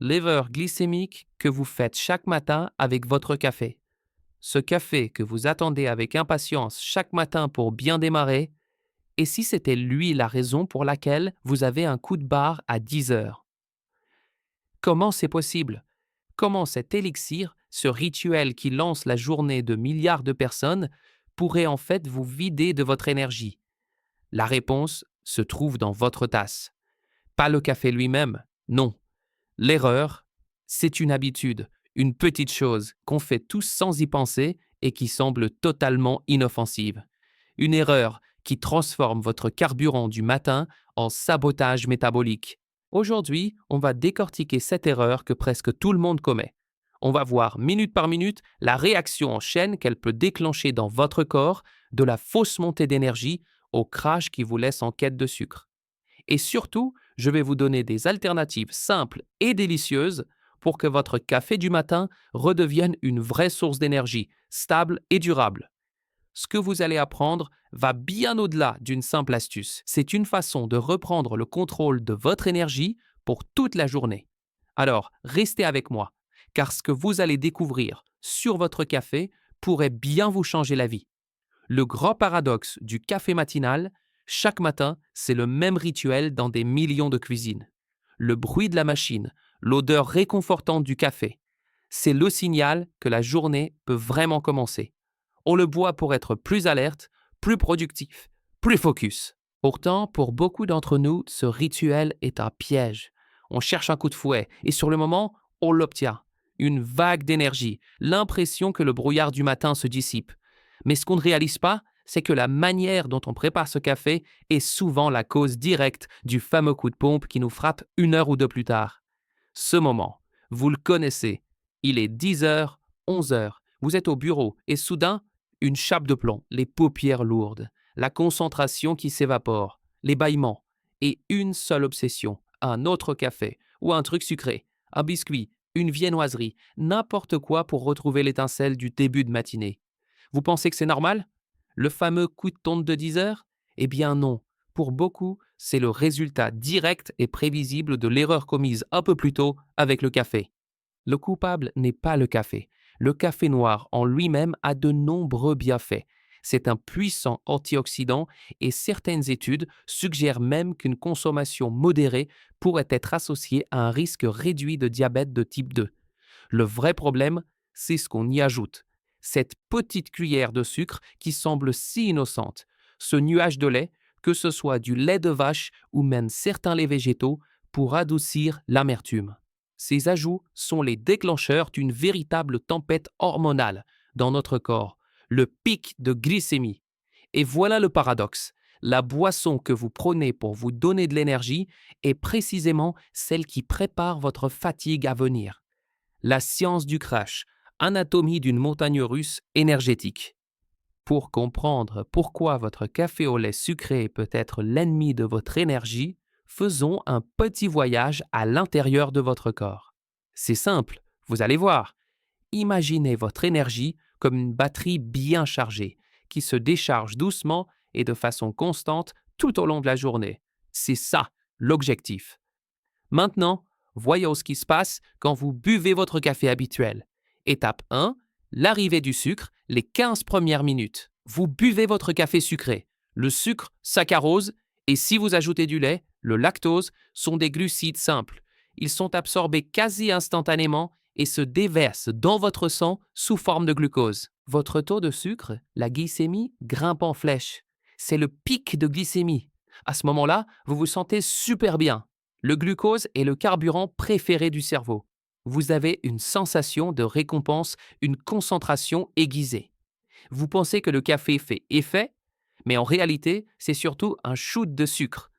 l'erreur glycémique que vous faites chaque matin avec votre café. Ce café que vous attendez avec impatience chaque matin pour bien démarrer, et si c'était lui la raison pour laquelle vous avez un coup de barre à 10 heures? Comment c'est possible? Comment cet élixir, ce rituel qui lance la journée de milliards de personnes, pourrait en fait vous vider de votre énergie? La réponse se trouve dans votre tasse. Pas le café lui-même, non. L'erreur, c'est une habitude, une petite chose qu'on fait tous sans y penser et qui semble totalement inoffensive. Une erreur qui transforme votre carburant du matin en sabotage métabolique. Aujourd'hui, on va décortiquer cette erreur que presque tout le monde commet. On va voir minute par minute la réaction en chaîne qu'elle peut déclencher dans votre corps, de la fausse montée d'énergie au crash qui vous laisse en quête de sucre. Et surtout, je vais vous donner des alternatives simples et délicieuses pour que votre café du matin redevienne une vraie source d'énergie, stable et durable. Ce que vous allez apprendre va bien au-delà d'une simple astuce. C'est une façon de reprendre le contrôle de votre énergie pour toute la journée. Alors, restez avec moi, car ce que vous allez découvrir sur votre café pourrait bien vous changer la vie. Le grand paradoxe du café matinal, chaque matin, c'est le même rituel dans des millions de cuisines. Le bruit de la machine, l'odeur réconfortante du café, c'est le signal que la journée peut vraiment commencer. On le boit pour être plus alerte, plus productif, plus focus. Pourtant, pour beaucoup d'entre nous, ce rituel est un piège. On cherche un coup de fouet et sur le moment, on l'obtient. Une vague d'énergie, l'impression que le brouillard du matin se dissipe. Mais ce qu'on ne réalise pas, c'est que la manière dont on prépare ce café est souvent la cause directe du fameux coup de pompe qui nous frappe 1 heure ou deux plus tard. Ce moment, vous le connaissez. Il est 10 heures, 11 heures. Vous êtes au bureau et soudain, une chape de plomb, les paupières lourdes, la concentration qui s'évapore, les bâillements et une seule obsession, un autre café ou un truc sucré, un biscuit, une viennoiserie, n'importe quoi pour retrouver l'étincelle du début de matinée. Vous pensez que c'est normal? Le fameux coup de tonte de 10 heures? Eh bien non. Pour beaucoup, c'est le résultat direct et prévisible de l'erreur commise un peu plus tôt avec le café. Le coupable n'est pas le café. Le café noir en lui-même a de nombreux bienfaits. C'est un puissant antioxydant et certaines études suggèrent même qu'une consommation modérée pourrait être associée à un risque réduit de diabète de type 2. Le vrai problème, c'est ce qu'on y ajoute. Cette petite cuillère de sucre qui semble si innocente. Ce nuage de lait, que ce soit du lait de vache ou même certains laits végétaux, pour adoucir l'amertume. Ces ajouts sont les déclencheurs d'une véritable tempête hormonale dans notre corps, le pic de glycémie. Et voilà le paradoxe. La boisson que vous prenez pour vous donner de l'énergie est précisément celle qui prépare votre fatigue à venir. La science du crash, anatomie d'une montagne russe énergétique. Pour comprendre pourquoi votre café au lait sucré peut être l'ennemi de votre énergie, faisons un petit voyage à l'intérieur de votre corps. C'est simple, vous allez voir. Imaginez votre énergie comme une batterie bien chargée, qui se décharge doucement et de façon constante tout au long de la journée. C'est ça, l'objectif. Maintenant, voyons ce qui se passe quand vous buvez votre café habituel. Étape 1, l'arrivée du sucre, les 15 premières minutes. Vous buvez votre café sucré. Le sucre, saccharose, et si vous ajoutez du lait, le lactose, sont des glucides simples. Ils sont absorbés quasi instantanément et se déversent dans votre sang sous forme de glucose. Votre taux de sucre, la glycémie, grimpe en flèche. C'est le pic de glycémie. À ce moment-là, vous vous sentez super bien. Le glucose est le carburant préféré du cerveau. Vous avez une sensation de récompense, une concentration aiguisée. Vous pensez que le café fait effet, mais en réalité, c'est surtout un shoot de sucre.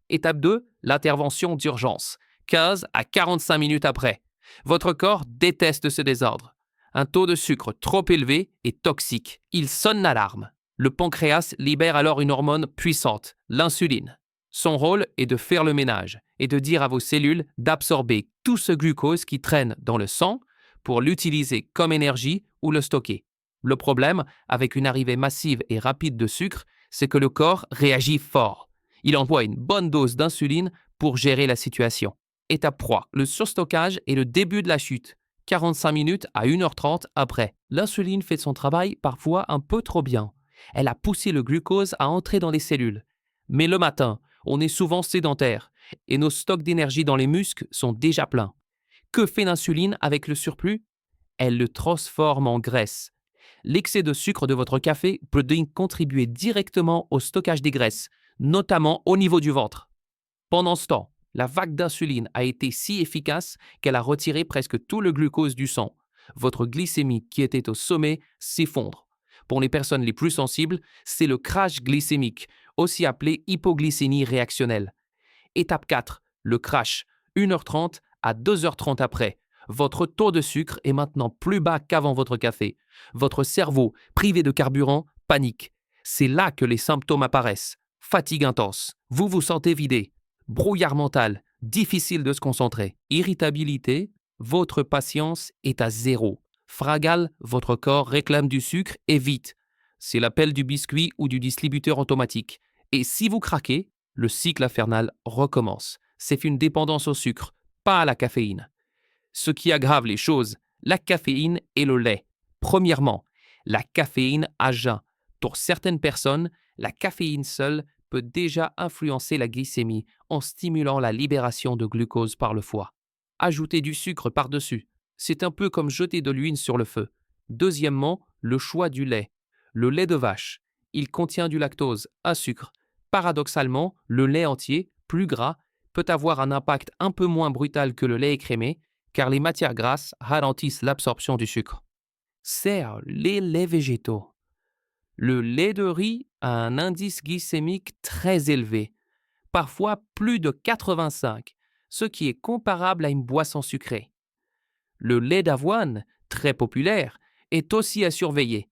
Étape 2, l'intervention d'urgence, 15 à 45 minutes après. Votre corps déteste ce désordre. Un taux de sucre trop élevé est toxique. Il sonne l'alarme. Le pancréas libère alors une hormone puissante, l'insuline. Son rôle est de faire le ménage et de dire à vos cellules d'absorber tout ce glucose qui traîne dans le sang pour l'utiliser comme énergie ou le stocker. Le problème, avec une arrivée massive et rapide de sucre, c'est que le corps réagit fort. Il envoie une bonne dose d'insuline pour gérer la situation. Étape 3. Le surstockage est le début de la chute. 45 minutes à 1h30 après. L'insuline fait son travail parfois un peu trop bien. Elle a poussé le glucose à entrer dans les cellules. Mais le matin, on est souvent sédentaire et nos stocks d'énergie dans les muscles sont déjà pleins. Que fait l'insuline avec le surplus? Elle le transforme en graisse. L'excès de sucre de votre café peut donc contribuer directement au stockage des graisses, notamment au niveau du ventre. Pendant ce temps, la vague d'insuline a été si efficace qu'elle a retiré presque tout le glucose du sang. Votre glycémie qui était au sommet s'effondre. Pour les personnes les plus sensibles, c'est le crash glycémique, aussi appelé hypoglycémie réactionnelle. Étape 4, le crash, 1h30 à 2h30 après. Votre taux de sucre est maintenant plus bas qu'avant votre café. Votre cerveau, privé de carburant, panique. C'est là que les symptômes apparaissent. Fatigue intense, vous vous sentez vidé, brouillard mental, difficile de se concentrer, irritabilité, votre patience est à zéro. Fragile, votre corps réclame du sucre et vite. C'est l'appel du biscuit ou du distributeur automatique. Et si vous craquez, le cycle infernal recommence. C'est une dépendance au sucre, pas à la caféine. Ce qui aggrave les choses, la caféine et le lait. Premièrement, la caféine à jeun. Pour certaines personnes, la caféine seule peut déjà influencer la glycémie en stimulant la libération de glucose par le foie. Ajouter du sucre par-dessus, c'est un peu comme jeter de l'huile sur le feu. Deuxièmement, le choix du lait. Le lait de vache, il contient du lactose, un sucre. Paradoxalement, le lait entier, plus gras, peut avoir un impact un peu moins brutal que le lait écrémé, car les matières grasses ralentissent l'absorption du sucre. Serre les laits végétaux. Le lait de riz a un indice glycémique très élevé, parfois plus de 85, ce qui est comparable à une boisson sucrée. Le lait d'avoine, très populaire, est aussi à surveiller.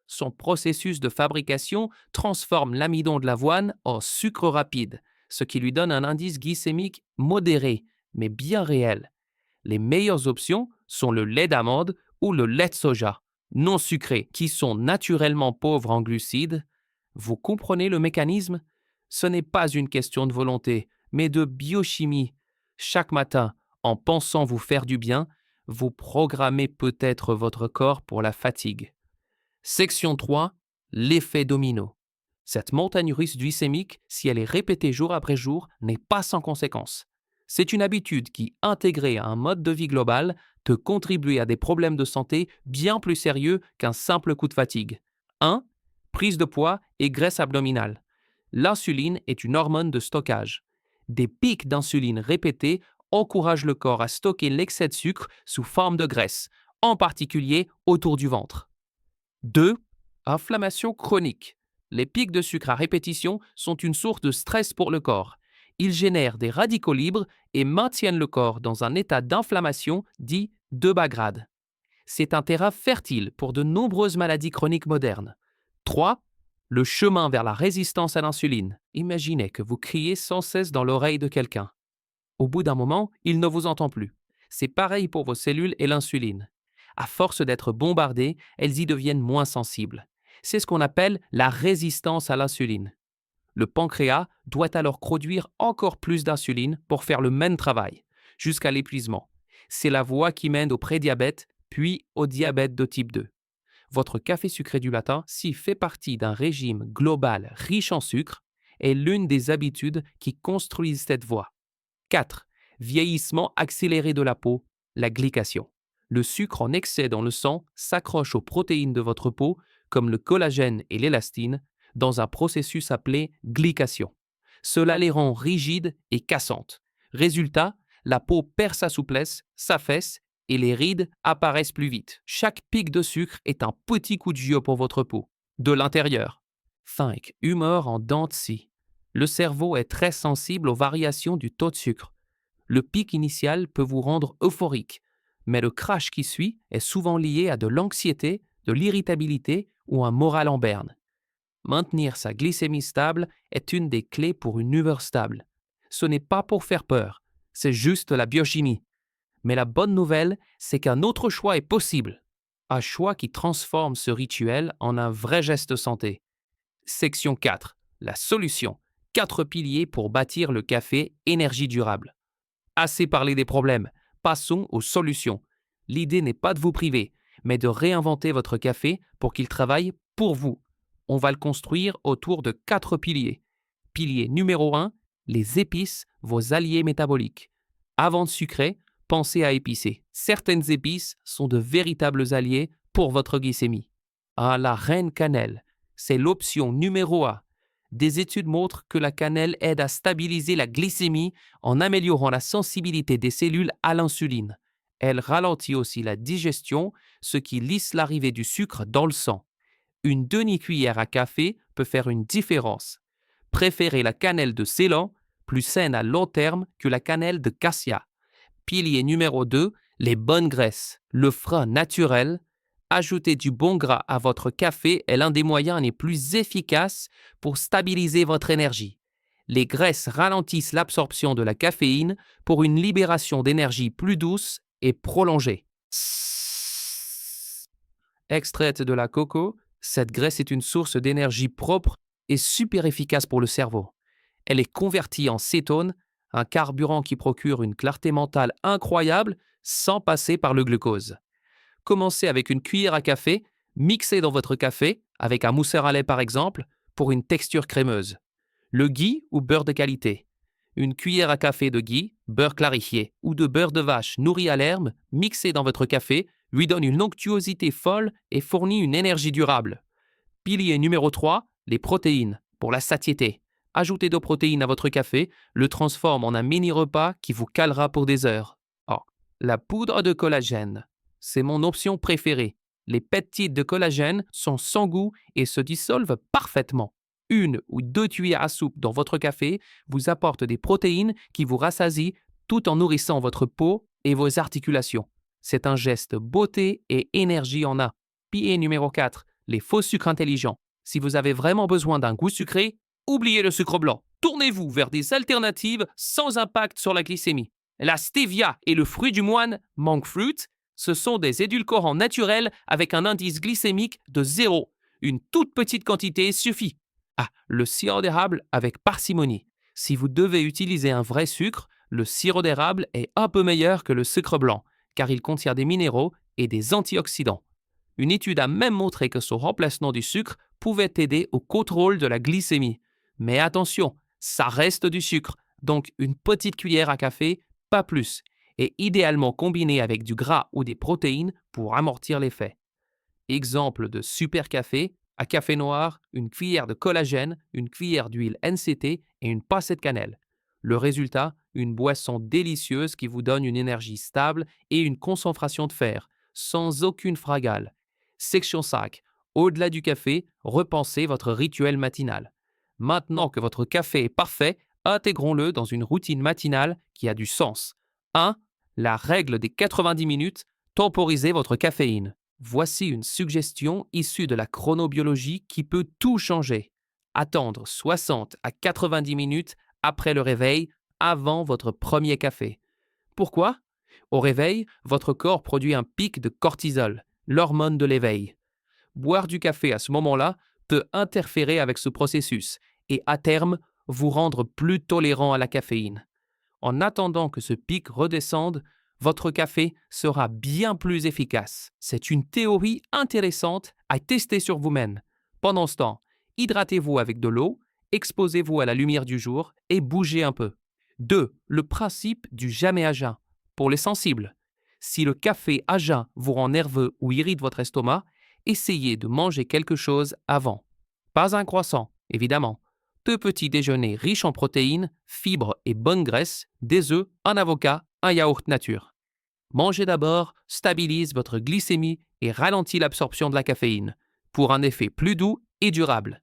Son processus de fabrication transforme l'amidon de l'avoine en sucre rapide, ce qui lui donne un indice glycémique modéré, mais bien réel. Les meilleures options sont le lait d'amande ou le lait de soja, non sucrés, qui sont naturellement pauvres en glucides. Vous comprenez le mécanisme? Ce n'est pas une question de volonté, mais de biochimie. Chaque matin, en pensant vous faire du bien, vous programmez peut-être votre corps pour la fatigue. Section 3. L'effet domino. Cette montagne russe glycémique, si elle est répétée jour après jour, n'est pas sans conséquences. C'est une habitude qui, intégrée à un mode de vie global, peut contribuer à des problèmes de santé bien plus sérieux qu'un simple coup de fatigue. 1. Prise de poids et graisse abdominale. L'insuline est une hormone de stockage. Des pics d'insuline répétés encouragent le corps à stocker l'excès de sucre sous forme de graisse, en particulier autour du ventre. 2. Inflammation chronique. Les pics de sucre à répétition sont une source de stress pour le corps. Ils génèrent des radicaux libres et maintiennent le corps dans un état d'inflammation dit de bas grade. C'est un terrain fertile pour de nombreuses maladies chroniques modernes. 3. Le chemin vers la résistance à l'insuline. Imaginez que vous criez sans cesse dans l'oreille de quelqu'un. Au bout d'un moment, il ne vous entend plus. C'est pareil pour vos cellules et l'insuline. À force d'être bombardées, elles y deviennent moins sensibles. C'est ce qu'on appelle la résistance à l'insuline. Le pancréas doit alors produire encore plus d'insuline pour faire le même travail, jusqu'à l'épuisement. C'est la voie qui mène au prédiabète, puis au diabète de type 2. Votre café sucré du matin, s'il fait partie d'un régime global riche en sucre, est l'une des habitudes qui construisent cette voie. 4. Vieillissement accéléré de la peau, la glycation. Le sucre en excès dans le sang s'accroche aux protéines de votre peau, comme le collagène et l'élastine, dans un processus appelé glycation. Cela les rend rigides et cassantes. Résultat, la peau perd sa souplesse, s'affaisse et les rides apparaissent plus vite. Chaque pic de sucre est un petit coup de vieux pour votre peau. De l'intérieur. 5. Humeur en dents de scie. Le cerveau est très sensible aux variations du taux de sucre. Le pic initial peut vous rendre euphorique, mais le crash qui suit est souvent lié à de l'anxiété, de l'irritabilité ou un moral en berne. Maintenir sa glycémie stable est une des clés pour une humeur stable. Ce n'est pas pour faire peur, c'est juste la biochimie. Mais la bonne nouvelle, c'est qu'un autre choix est possible. Un choix qui transforme ce rituel en un vrai geste santé. Section 4. La solution. 4 piliers pour bâtir le café énergie durable. Assez parlé des problèmes. Passons aux solutions. L'idée n'est pas de vous priver, mais de réinventer votre café pour qu'il travaille pour vous. On va le construire autour de 4 piliers. Pilier numéro 1, les épices, vos alliés métaboliques. Avant de sucrer, pensez à épicer. Certaines épices sont de véritables alliés pour votre glycémie. La reine cannelle, c'est l'option numéro 1. Des études montrent que la cannelle aide à stabiliser la glycémie en améliorant la sensibilité des cellules à l'insuline. Elle ralentit aussi la digestion, ce qui lisse l'arrivée du sucre dans le sang. Une demi-cuillère à café peut faire une différence. Préférez la cannelle de Ceylan, plus saine à long terme que la cannelle de cassia. Pilier numéro 2, les bonnes graisses. Le frein naturel. Ajouter du bon gras à votre café est l'un des moyens les plus efficaces pour stabiliser votre énergie. Les graisses ralentissent l'absorption de la caféine pour une libération d'énergie plus douce et prolongée. Extraite de la coco, cette graisse est une source d'énergie propre et super efficace pour le cerveau. Elle est convertie en cétone, un carburant qui procure une clarté mentale incroyable sans passer par le glucose. Commencez avec une cuillère à café, mixez dans votre café, avec un mousseur à lait par exemple, pour une texture crémeuse. Le ghee ou beurre de qualité. Une cuillère à café de ghee, beurre clarifié, ou de beurre de vache nourri à l'herbe, mixé dans votre café, lui donne une onctuosité folle et fournit une énergie durable. Pilier numéro 3, les protéines, pour la satiété. Ajoutez de protéines à votre café, le transforme en un mini-repas qui vous calera pour des heures. La poudre de collagène. C'est mon option préférée. Les peptides de collagène sont sans goût et se dissolvent parfaitement. 1 ou 2 cuillères à soupe dans votre café vous apportent des protéines qui vous rassasient tout en nourrissant votre peau et vos articulations. C'est un geste beauté et énergie en un. Pilier numéro 4, les faux sucres intelligents. Si vous avez vraiment besoin d'un goût sucré, oubliez le sucre blanc. Tournez-vous vers des alternatives sans impact sur la glycémie. La stevia et le fruit du moine, monk fruit, ce sont des édulcorants naturels avec un indice glycémique de 0. Une toute petite quantité suffit. Le sirop d'érable avec parcimonie. Si vous devez utiliser un vrai sucre, le sirop d'érable est un peu meilleur que le sucre blanc, car il contient des minéraux et des antioxydants. Une étude a même montré que son remplacement du sucre pouvait aider au contrôle de la glycémie. Mais attention, ça reste du sucre, donc une petite cuillère à café, pas plus, et idéalement combiné avec du gras ou des protéines pour amortir l'effet. Exemple de super café, à café noir, une cuillère de collagène, une cuillère d'huile NCT et une pincée de cannelle. Le résultat, une boisson délicieuse qui vous donne une énergie stable et une concentration de fer, sans aucune fragale. Section 5. Au-delà du café, repensez votre rituel matinal. Maintenant que votre café est parfait, intégrons-le dans une routine matinale qui a du sens. 1. La règle des 90 minutes, temporisez votre caféine. Voici une suggestion issue de la chronobiologie qui peut tout changer. Attendre 60 à 90 minutes après le réveil, avant votre premier café. Pourquoi? Au réveil, votre corps produit un pic de cortisol, l'hormone de l'éveil. Boire du café à ce moment-là peut interférer avec ce processus et à terme vous rendre plus tolérant à la caféine. En attendant que ce pic redescende, votre café sera bien plus efficace. C'est une théorie intéressante à tester sur vous-même. Pendant ce temps, hydratez-vous avec de l'eau, exposez-vous à la lumière du jour et bougez un peu. 2. Le principe du jamais à jeun. Pour les sensibles, si le café à jeun vous rend nerveux ou irrite votre estomac, essayez de manger quelque chose avant. Pas un croissant, évidemment. 2 petits déjeuners riches en protéines, fibres et bonnes graisses, des œufs, un avocat, un yaourt nature. Manger d'abord stabilise votre glycémie et ralentit l'absorption de la caféine, pour un effet plus doux et durable.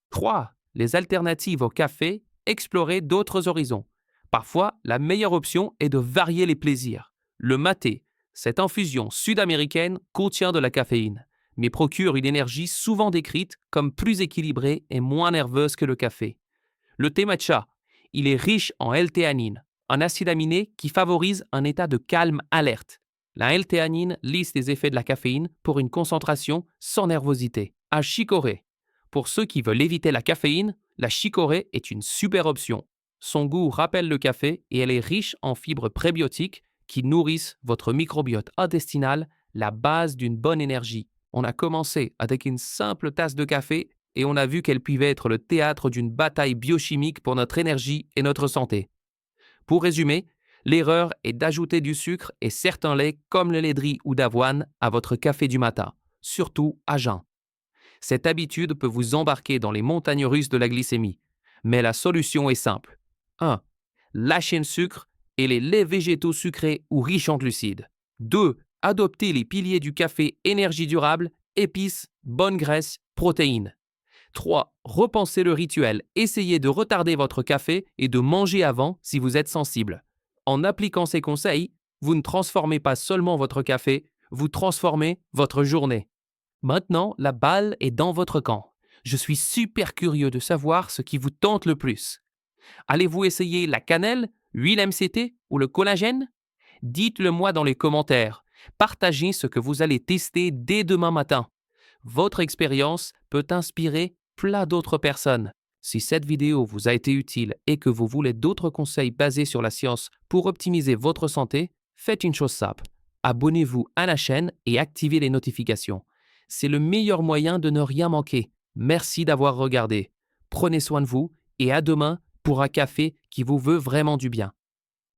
3. Les alternatives au café, explorez d'autres horizons. Parfois, la meilleure option est de varier les plaisirs. Le maté, cette infusion sud-américaine, contient de la caféine, mais procure une énergie souvent décrite comme plus équilibrée et moins nerveuse que le café. Le thé matcha, il est riche en L-théanine, un acide aminé qui favorise un état de calme alerte. La L-théanine lisse les effets de la caféine pour une concentration sans nervosité. Un chicorée. Pour ceux qui veulent éviter la caféine, la chicorée est une super option. Son goût rappelle le café et elle est riche en fibres prébiotiques qui nourrissent votre microbiote intestinal, la base d'une bonne énergie. On a commencé avec une simple tasse de café et on a vu qu'elle pouvait être le théâtre d'une bataille biochimique pour notre énergie et notre santé. Pour résumer, l'erreur est d'ajouter du sucre et certains laits comme le lait de riz ou d'avoine à votre café du matin, surtout à jeun. Cette habitude peut vous embarquer dans les montagnes russes de la glycémie. Mais la solution est simple. 1. Lâchez le sucre et les laits végétaux sucrés ou riches en glucides. 2. Adoptez les piliers du café énergie durable, épices, bonne graisse, protéines. 3. Repensez le rituel. Essayez de retarder votre café et de manger avant si vous êtes sensible. En appliquant ces conseils, vous ne transformez pas seulement votre café, vous transformez votre journée. Maintenant, la balle est dans votre camp. Je suis super curieux de savoir ce qui vous tente le plus. Allez-vous essayer la cannelle, l'huile MCT ou le collagène? Dites-le moi dans les commentaires. Partagez ce que vous allez tester dès demain matin. Votre expérience peut inspirer plein d'autres personnes. Si cette vidéo vous a été utile et que vous voulez d'autres conseils basés sur la science pour optimiser votre santé, faites une chose simple. Abonnez-vous à la chaîne et activez les notifications. C'est le meilleur moyen de ne rien manquer. Merci d'avoir regardé. Prenez soin de vous et à demain pour un café qui vous veut vraiment du bien.